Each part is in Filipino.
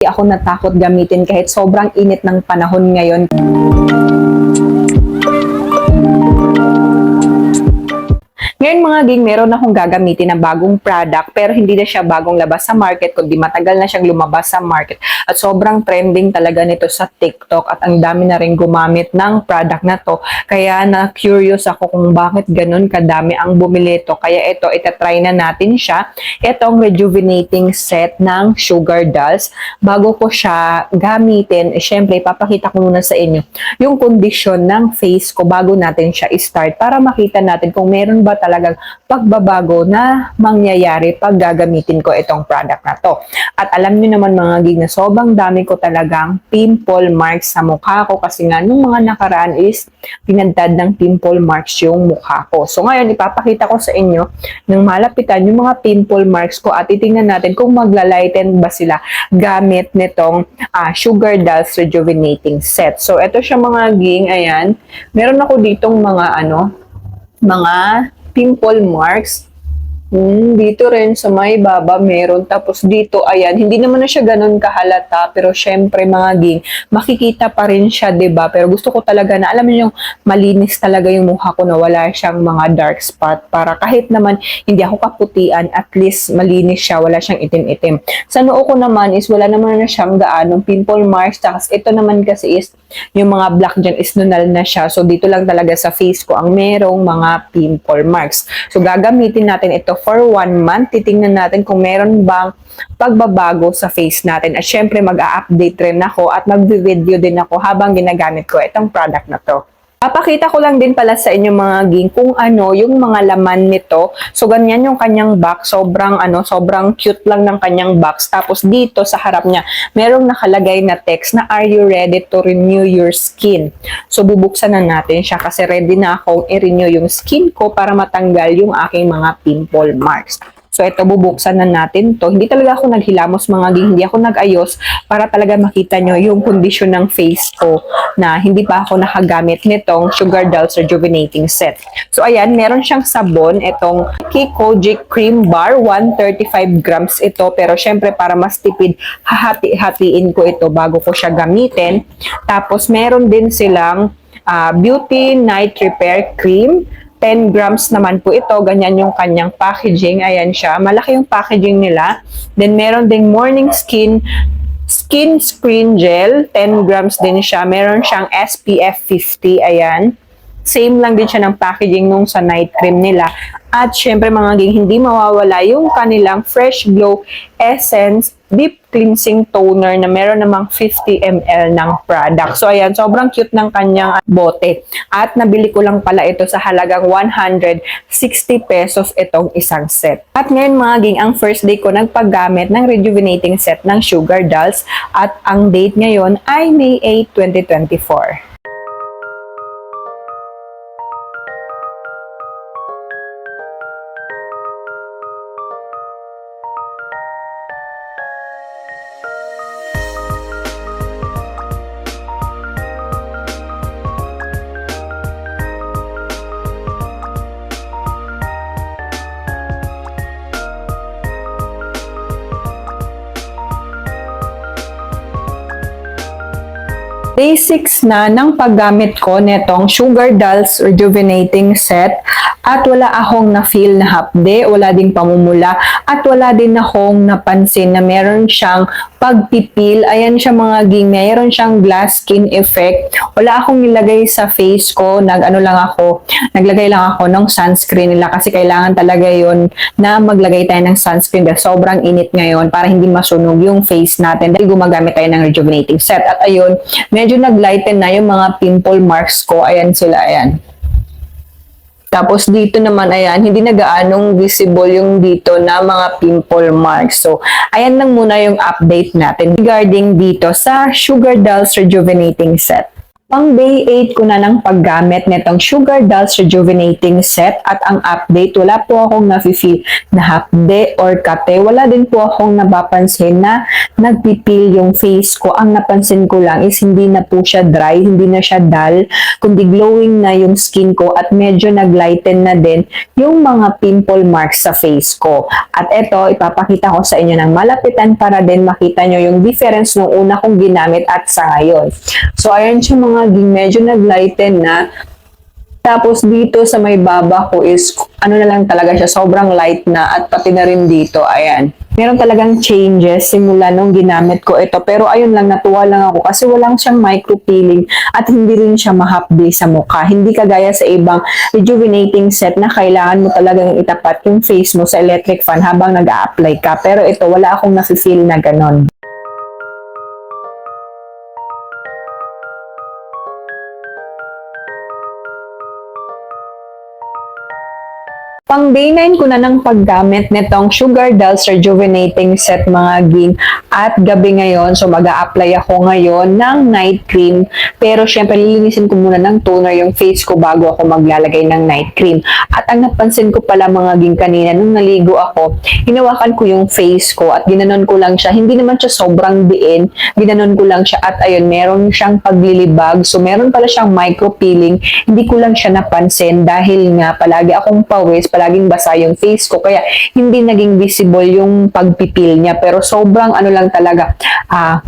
ako natakot gamitin kahit sobrang init ng panahon ngayon. Ngayon mga ging, meron akong gagamitin na bagong product pero hindi na siya bagong labas sa market kundi matagal na siyang lumabas sa market at sobrang trending talaga nito sa TikTok at ang dami na rin gumamit ng product na to. Kaya na-curious ako kung bakit ganun kadami ang bumili ito. Kaya ito, itatry na natin siya. Itong rejuvenating set ng Sugar Dolls. Bago ko siya gamitin, syempre ipapakita ko muna sa inyo yung kondisyon ng face ko bago natin siya i-start para makita natin kung meron ba talagang pagbabago na mangyayari pag gagamitin ko itong product na to. At alam niyo naman mga gig na sobrang dami ko talagang pimple marks sa mukha ko kasi nga nung mga nakaraan is pinantad ng pimple marks yung mukha ko. So ngayon ipapakita ko sa inyo ng malapitan yung mga pimple marks ko at titingnan natin kung magla-lighten ba sila gamit nitong Sugar Dolls Rejuvenating Set. So ito siya mga ging, ayan. Meron ako ditong mga pimple marks. Dito rin sa may baba meron. Tapos dito, ayan, hindi naman na siya ganun kahalata. Pero syempre mga ging, makikita pa rin siya, 'di ba? Pero gusto ko talaga na, alam niyo yung malinis talaga yung mukha ko na wala siyang mga dark spot. Para kahit naman hindi ako kaputian, at least malinis siya, wala siyang itim-itim. Sa noo ko naman is wala naman na siyang gaanong pimple marks. Tapos ito naman kasi is, yung mga black dyan is nunal na siya. So dito lang talaga sa face ko ang merong mga pimple marks. So gagamitin natin ito for 1 month. Titingnan natin kung meron bang pagbabago sa face natin. At syempre mag-a-update rin ako at mag-video din ako habang ginagamit ko itong product na to. Papakita ko lang din pala sa inyo mga ging kung ano yung mga laman nito. So ganyan yung kanyang box, sobrang cute lang ng kanyang box. Tapos dito sa harap niya, merong nakalagay na text na "Are you ready to renew your skin?" So bubuksan na natin siya kasi ready na akong i-renew yung skin ko para matanggal yung aking mga pimple marks. So ito, bubuksan na natin to. Hindi talaga ako naghilamos mga ging, hindi ako nag-ayos para talaga makita nyo yung kondisyon ng face ko na hindi pa ako nakagamit nitong Sugar Dolls Rejuvenating Set. So ayan, meron siyang sabon, itong Kojic Cream Bar, 135 grams ito. Pero syempre para mas tipid, hahati-hatiin ko ito bago ko siya gamitin. Tapos meron din silang Beauty Night Repair Cream. 10 grams naman po ito. Ganyan yung kanyang packaging. Ayan siya. Malaki yung packaging nila. Then, meron ding Morning Skin Screen Gel. 10 grams din siya. Meron siyang SPF 50. Ayan. Same lang din siya ng packaging nung sa night cream nila. At syempre mga ging, hindi mawawala yung kanilang Fresh Glow Essence Deep Cleansing Toner na meron namang 50 ml ng product. So ayan, sobrang cute ng kanyang bote. At nabili ko lang pala ito sa halagang 160 pesos itong isang set. At ngayon mga ging, ang first day ko nagpaggamit ng rejuvenating set ng Sugar Dolls. At ang date ngayon ay May 8, 2024. Day 6 na ng paggamit ko netong Sugar Dolls Rejuvenating Set at wala akong na-feel na hapde, wala ding pamumula at wala din akong napansin na meron siyang pagpipil. Ayan siya mga ging, meron siyang glass skin effect. Wala akong nilagay sa face ko, naglagay lang ako ng sunscreen nila kasi kailangan talaga yon na maglagay tayo ng sunscreen dahil sobrang init ngayon para hindi masunog yung face natin dahil gumagamit tayo ng rejuvenating set. At ayun, medyo nag-lighten na yung mga pimple marks ko. Ayan sila, ayan. Tapos dito naman, ayan, hindi na gaanong visible yung dito na mga pimple marks. So, ayan lang muna yung update natin regarding dito sa Sugar Dolls Rejuvenating Set. Pang day 8 ko na ng paggamit nitong Sugar Dolls Rejuvenating Set at ang update, wala po akong nafe-feel na hapde or kate. Wala din po akong napapansin na nagpipil yung face ko. Ang napansin ko lang is hindi na po siya dry, hindi na siya dull, kundi glowing na yung skin ko at medyo naglighten na din yung mga pimple marks sa face ko. At eto, ipapakita ko sa inyo ng malapitan para din makita nyo yung difference nung una kong ginamit at sa ngayon. So, ayan siya mga medyo naglighten na. Tapos dito sa may baba ko is ano na lang talaga siya, sobrang light na at pati na rin dito, ayan. Meron talagang changes simula nung ginamit ko ito. Pero ayun lang, natuwa lang ako kasi walang siyang micro peeling at hindi rin siya mahapdi sa mukha. Hindi kagaya sa ibang rejuvenating set na kailangan mo talagang itapat yung face mo sa electric fan habang nag-a-apply ka. Pero ito, wala akong nafe-feel na ganon. Pang day 9 ko na ng paggamit nitong Sugar Dolls Rejuvenating Set mga ging at gabi ngayon. So mag-a-apply ako ngayon ng night cream. Pero syempre lilinisin ko muna ng toner yung face ko bago ako maglalagay ng night cream. At ang napansin ko pala mga ging kanina nung naligo ako, hinawakan ko yung face ko at ginanon ko lang siya. Hindi naman siya sobrang diin. Ginanon ko lang siya at ayun, meron siyang paglilibag. So meron pala siyang micro peeling. Hindi ko lang siya napansin dahil nga palagi akong pawis, laging basa yung face ko kaya hindi naging visible yung pagpipil niya pero sobrang ano lang talaga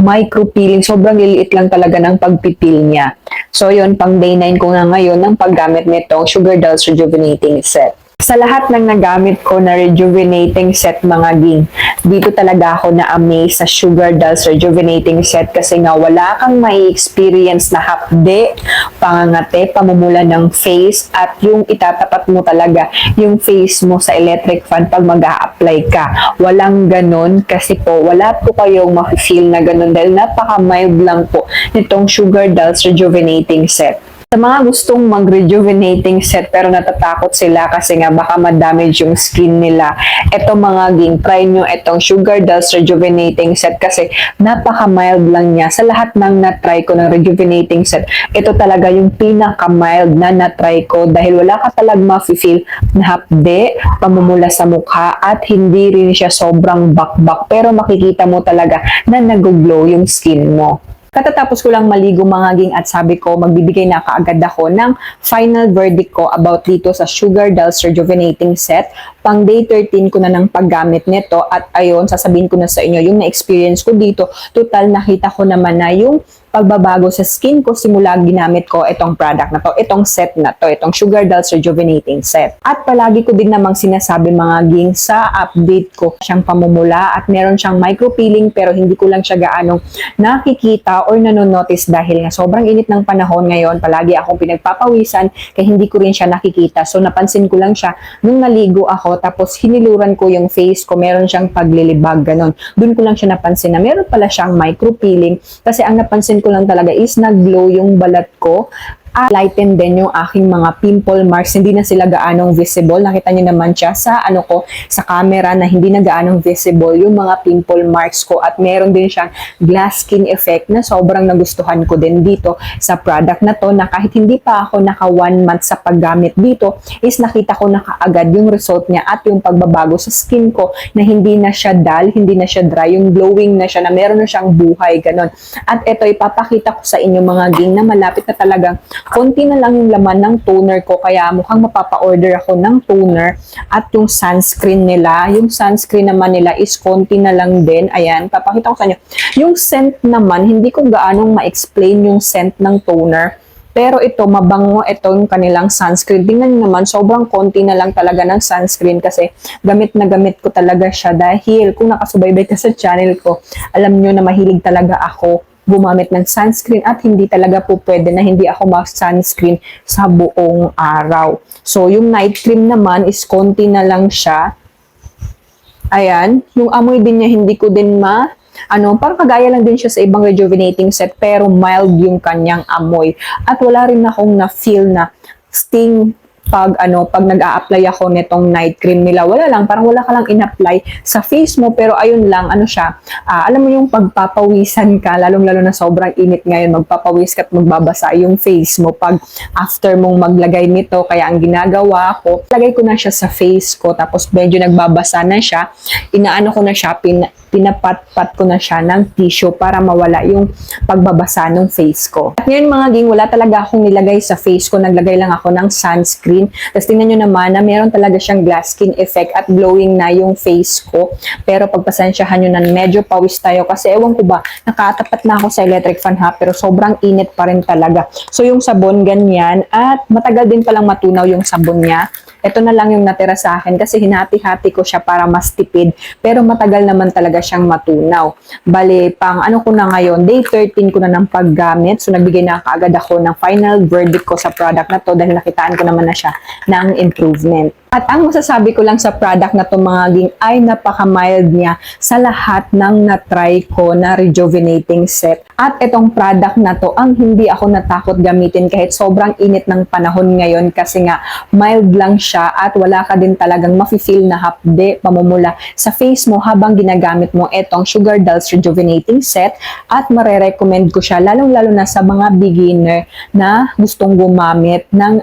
micro peeling, sobrang liliit lang talaga ng pagpipil niya. So yun, pang day 9 ko nga ngayon ng paggamit nitong Sugar Dolls Rejuvenating Set. Sa lahat ng nagamit ko na rejuvenating set mga ging, dito talaga ako na-amaze sa Sugar Dolls Rejuvenating Set kasi nga wala kang may experience na hapde, pangangate, pamumula ng face at yung itatapat mo talaga yung face mo sa electric fan pag mag-a-apply ka. Walang ganon kasi po wala po kayong ma-feel na ganon dahil napaka-mild lang po nitong Sugar Dolls Rejuvenating Set. Sa mga gustong mag-rejuvenating set pero natatakot sila kasi nga baka ma-damage yung skin nila, eto mga ging, try nyo etong Sugar Dolls Rejuvenating Set kasi napaka-mild lang niya. Sa lahat ng na-try ko ng rejuvenating set, ito talaga yung pinaka-mild na na-try ko dahil wala ka talagang ma-feel na hapde, pamumula sa mukha at hindi rin siya sobrang bakbak pero makikita mo talaga na nag-glow yung skin mo. Katatapos ko lang maligo mga ging at sabi ko magbibigay na kaagad ako ng final verdict ko about dito sa Sugar Dolls Rejuvenating Set. Pang day 13 ko na ng paggamit nito at ayon sasabihin ko na sa inyo yung na-experience ko dito. Total nakita ko naman na yung pagbabago sa skin ko simula ginamit ko itong product na to, itong set na to, itong Sugar Dolls Rejuvenating Set. At palagi ko din namang sinasabi mga ging sa update ko siyang pamumula at meron siyang micro peeling pero hindi ko lang siya gaanong nakikita or nanonotice dahil nga sobrang init ng panahon ngayon, palagi akong pinagpapawisan kaya hindi ko rin siya nakikita. So napansin ko lang siya nung naligo ako tapos hiniluran ko yung face ko, meron siyang paglilibag ganon. Doon ko lang siya napansin na meron pala siyang micro peeling kasi ang napansin ko lang talaga is nag-glow yung balat ko at lighten din yung aking mga pimple marks. Hindi na sila gaanong visible. Nakita niyo naman siya sa sa camera na hindi na gaanong visible yung mga pimple marks ko at meron din siyang glass skin effect na sobrang nagustuhan ko din dito sa product na to na kahit hindi pa ako naka 1 month sa paggamit dito is nakita ko na kaagad yung result niya at yung pagbabago sa skin ko na hindi na siya dull, hindi na siya dry, yung glowing na siya na meron na siyang buhay, ganon. At ito ipapakita ko sa inyo mga ging na malapit na talagang konti na lang yung laman ng toner ko kaya mukhang mapapa-order ako ng toner at yung sunscreen nila. Yung sunscreen naman nila is konti na lang din. Ayan, papakita ko sa inyo. Yung scent naman, hindi ko gaanong ma-explain yung scent ng toner. Pero ito, mabango itong kanilang sunscreen. Tingnan nyo naman, sobrang konti na lang talaga ng sunscreen kasi gamit na gamit ko talaga siya dahil kung nakasubaybay ka sa channel ko, alam nyo na mahilig talaga ako gumamit ng sunscreen at hindi talaga po pwede na hindi ako mag-sunscreen sa buong araw. So, yung night cream naman is konti na lang siya. Ayan. Yung amoy din niya, hindi ko din parang kagaya lang din siya sa ibang rejuvenating set pero mild yung kanyang amoy. At wala rin akong na-feel na sting pag nag-a-apply ako nitong night cream nila, wala lang, parang wala ka lang in-apply sa face mo, pero ayun lang, ano siya, alam mo yung pagpapawisan ka, lalong-lalo na sobrang init ngayon, magpapawis ka at magbabasa yung face mo pag after mong maglagay nito. Kaya ang ginagawa ko, lagay ko na siya sa face ko, tapos medyo nagbabasa na siya, inaano ko na siya, pinapat-pat ko na siya ng tissue para mawala yung pagbabasa ng face ko. At ngayon mga ging, wala talaga akong nilagay sa face ko, naglagay lang ako ng sunscreen. Tapos tingnan nyo naman na meron talaga siyang glass skin effect at glowing na yung face ko. Pero pagpasensyahan nyo na medyo pawis tayo kasi ewan ko ba, nakatapat na ako sa electric fan ha, pero sobrang init pa rin talaga. So yung sabon ganyan at matagal din palang matunaw yung sabon niya. Ito na lang yung natira sa akin kasi hinati-hati ko siya para mas tipid. Pero matagal naman talaga siyang matunaw. Bale, pang ano ko na ngayon, day 13 ko na ng paggamit. So nagbigay na kaagad ako ng final verdict ko sa product na to dahil nakitaan ko naman na siya ng improvement. At ang masasabi ko lang sa product na to mga ging ay napaka-mild niya sa lahat ng na-try ko na rejuvenating set. At itong product na to, ang hindi ako natakot gamitin kahit sobrang init ng panahon ngayon kasi nga mild lang siya at wala ka din talagang mafe-feel na hapde, pamumula sa face mo habang ginagamit mo itong Sugar Dolls Rejuvenating Set at marerecommend ko siya lalong-lalo na sa mga beginner na gustong gumamit ng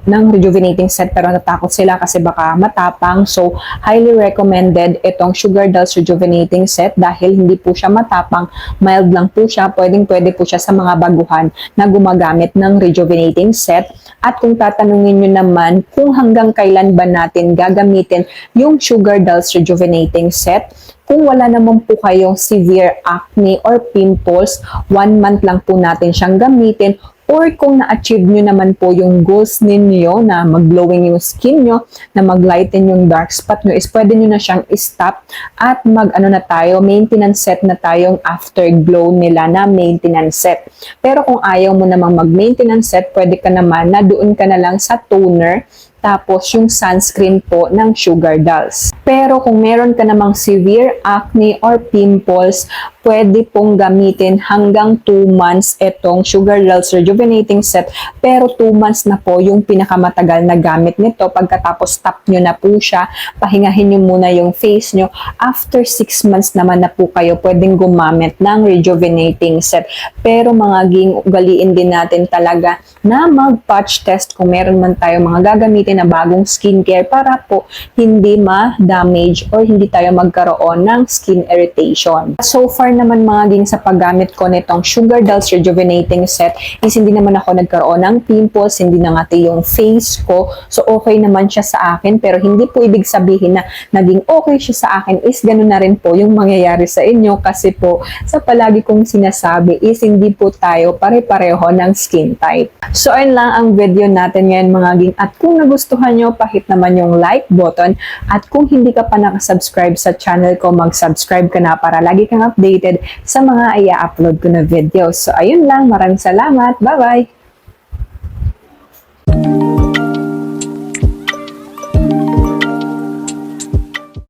ng rejuvenating set pero natakot sila kasi baka matapang. So, highly recommended itong Sugar Dolls Rejuvenating Set dahil hindi po siya matapang, mild lang po siya, pwede po siya sa mga baguhan na gumagamit ng rejuvenating set. At kung tatanungin nyo naman kung hanggang kailan ba natin gagamitin yung Sugar Dolls Rejuvenating Set, kung wala naman po kayong severe acne or pimples, 1 month lang po natin siyang gamitin. Or kung na-achieve nyo naman po yung goals ninyo na mag-glowing yung skin nyo, na mag-lighten yung dark spot nyo, is pwede nyo na siyang stop at maintenance set na tayong afterglow nila na maintenance set. Pero kung ayaw mo namang mag-maintenance set, pwede ka naman na doon ka na lang sa toner, tapos yung sunscreen po ng Sugar Dolls. Pero kung meron ka namang severe acne or pimples, pwede pong gamitin hanggang 2 months itong Sugar Dolls Rejuvenating Set. Pero 2 months na po yung pinakamatagal na gamit nito. Pagkatapos stop nyo na po siya, pahingahin nyo muna yung face nyo. After 6 months naman na po kayo pwedeng gumamit ng Rejuvenating Set. Pero mga ging, ugaliin din natin talaga na mag-patch test kung meron man tayo mga gagamitin na bagong skincare para po hindi ma-damage or hindi tayo magkaroon ng skin irritation. So far naman mga ging sa paggamit ko nitong Sugar Dolls Rejuvenating Set is hindi naman ako nagkaroon ng pimples, hindi nangati yung face ko. So okay naman siya sa akin pero hindi po ibig sabihin na naging okay siya sa akin is ganun na rin po yung mangyayari sa inyo kasi po sa palagi kong sinasabi is hindi po tayo pare-pareho ng skin type. So ayun lang ang video natin ngayon mga ging at kung nagustuhan nyo, pahit naman yung like button at kung hindi ka pa nakasubscribe sa channel ko, mag-subscribe ka na para lagi kang updated sa mga i-upload ko na videos. So ayun lang, maraming salamat. Bye-bye!